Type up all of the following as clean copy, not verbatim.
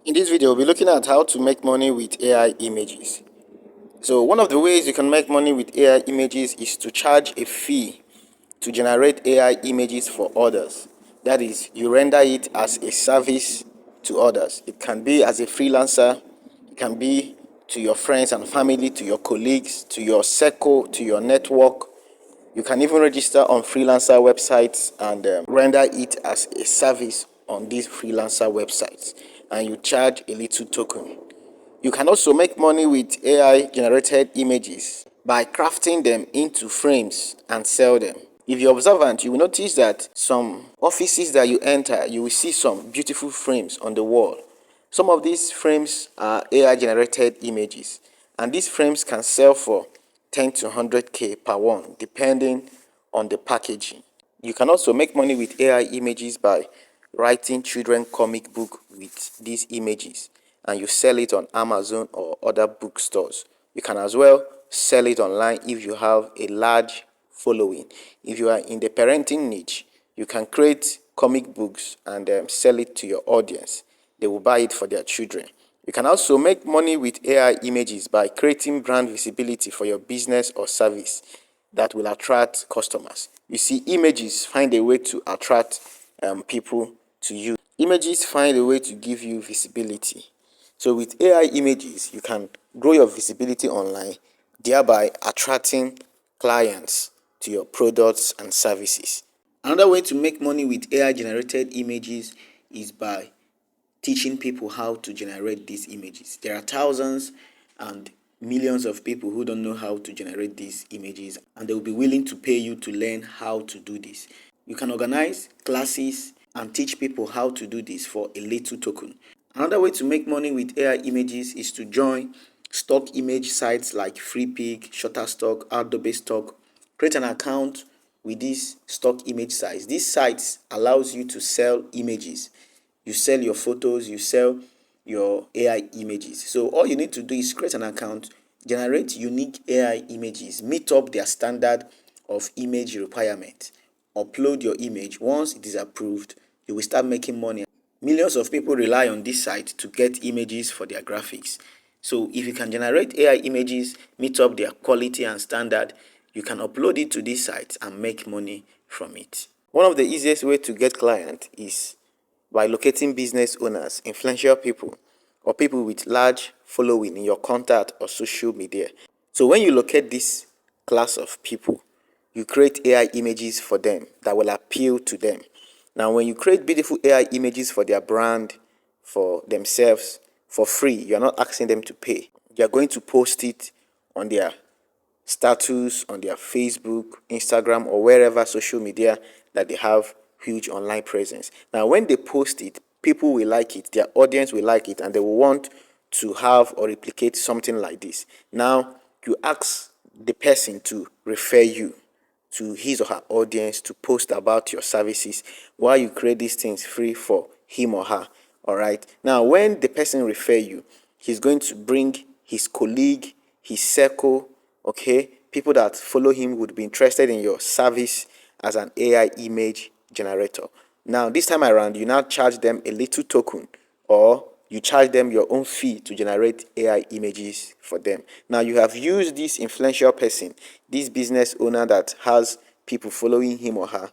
In this video, we'll be looking at how to make money with AI images. So one of the ways you can make money with AI images is to charge a fee to generate AI images for others. That is, you render it as a service to others. It can be as a freelancer, it can be to your friends and family, to your colleagues, to your circle, to your network. You can even register on freelancer websites and render it as a service on these freelancer websites, and you charge a little token. You can also make money with AI generated images by crafting them into frames and sell them. If you're observant, you will notice that some offices that you enter, you will see some beautiful frames on the wall. Some of these frames are AI generated images, and these frames can sell for 10 to 100k per one, depending on the packaging. You can also make money with AI images by writing children comic book with these images, and you sell it on Amazon or other bookstores. You can as well sell it online if you have a large following. If you are in the parenting niche, you can create comic books and sell it to your audience. They will buy it for their children. You can also make money with AI images by creating brand visibility for your business or service that will attract customers. You see, images find a way to attract people to you. Images find a way to give you visibility. So with AI images, you can grow your visibility online, thereby attracting clients to your products and services. Another way to make money with AI generated images is by teaching people how to generate these images. There are thousands and millions of people who don't know how to generate these images, and they will be willing to pay you to learn how to do this. You can organize classes and teach people how to do this for a little token. Another way to make money with AI images is to join stock image sites like FreePic, Shutterstock, Adobe Stock. Create an account with these stock image sites. These sites allows you to sell images. You sell your photos, you sell your AI images. So all you need to do is create an account, generate unique AI images, meet up their standard of image requirement, upload your image. Once it is approved, you will start making money. Millions of people rely on this site to get images for their graphics. So if you can generate AI images, meet up their quality and standard, you can upload it to this site and make money from it. One of the easiest way to get clients is by locating business owners, influential people, or people with large following in your contact or social media. So when you locate this class of people, you create AI images for them that will appeal to them. Now, when you create beautiful AI images for their brand, for themselves, for free, you're not asking them to pay. You're going to post it on their status, on their Facebook, Instagram, or wherever social media that they have huge online presence. Now, when they post it, people will like it, their audience will like it, and they will want to have or replicate something like this. Now, you ask the person to refer you to his or her audience to post about your services while you create these things free for him or her. All right. Now, when the person refer you, he's going to bring his colleague, his circle, okay, people that follow him would be interested in your service as an AI image generator. Now, this time around, you now charge them a little token, or you charge them your own fee to generate AI images for them. Now, you have used this influential person, this business owner that has people following him or her,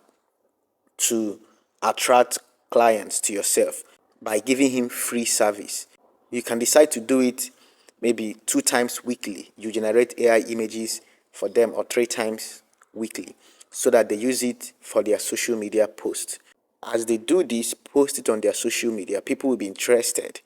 to attract clients to yourself by giving him free service. You can decide to do it maybe 2 times weekly. You generate AI images for them, or 3 times weekly, so that they use it for their social media posts. As they do this, post it on their social media, people will be interested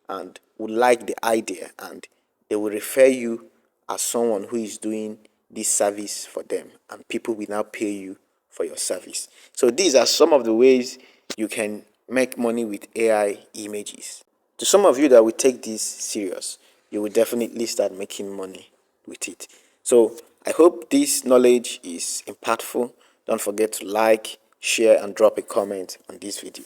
and would like the idea, and they will refer you as someone who is doing this service for them, and people will now pay you for your service. So these are some of the ways you can make money with AI images. To some of you that will take this serious, you will definitely start making money with it. So I hope this knowledge is impactful. Don't forget to like, share, and drop a comment on this video.